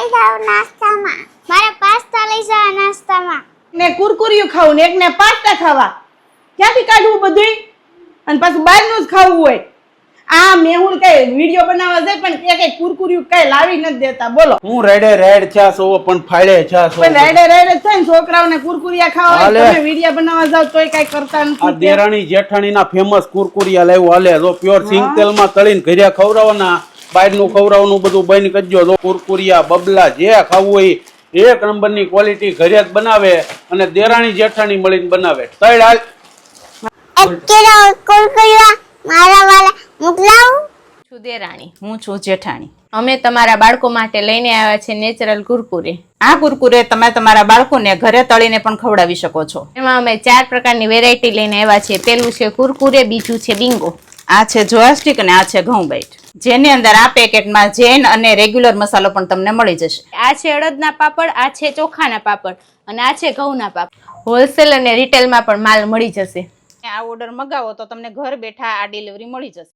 લઈ જાવ નાસ્તામાં. મારે પાસ્તા લઈ જાવ નાસ્તામાં. ને કુરકુરિયું ખાવું ને એકને પાસ્તા ખાવા. ક્યાંથી કાઢવું બધુંય? અને પાછું બહારનું જ ખાવું હોય. આ મેહુલ કઈ વિડિયો બનાવવા જાય પણ એક કુરકુરિયું કઈ લાવી નથી દેતા. બોલો હું રેડે રેડ છા છો પણ ફાડે છા છો. પણ રેડે રેડે થાય ને છોકરાઓને કુરકુરિયા ખાવા હોય તમે વિડિયો બનાવવા જાવ તોય કઈ કરતા આ નથી. દેરાણી જેઠાણીના ફેમસ કુરકુરિયા લાવ્યો હાલે જો પ્યોર સિંગ તેલમાં તળીને ઘરે ખવડાવવાના બહારનું ખવડાવવાનું બધું બંધ કરજો. જો કુરકુરિયા બબલા જે ખાવું હોય એક નંબરની ક્વોલિટી ઘરે જ બનાવે અને દેરાણી જેઠાણી મળીને બનાવે. તળ હાલ એક કિલો કુરકુરિયા મારા વાલા મોકલાવું. છું દેરાણી, હું છું જેઠાણી. અમે તમારા બાળકો માટે લઈને આવ્યા છે નેચરલ કુરકુરે. આ કુરકુરે તમે તમારા બાળકોને ઘરે તળીને પણ ખવડાવી શકો છો. એમાં અમે 4 પ્રકારની વેરાયટી લઈને આવ્યા છે. પેલું છે કુરકુરે, બીજું છે બિંગો, આ છે જોયાસ્ટિક અને આ છે ઘઉં બાઈટ, જેની અંદર આ પેકેટમાં જૈન અને રેગ્યુલર મસાલો પણ તમને મળી જશે. આ છે અડદના પાપડ, આ છે ચોખાના પાપડ અને આ છે ઘઉંના પાપડ. હોલસેલ અને રિટેલમાં પણ માલ મળી જશે. આ ઓર્ડર મગાવો તો તમને ઘર બેઠા આ ડિલિવરી મળી જશે.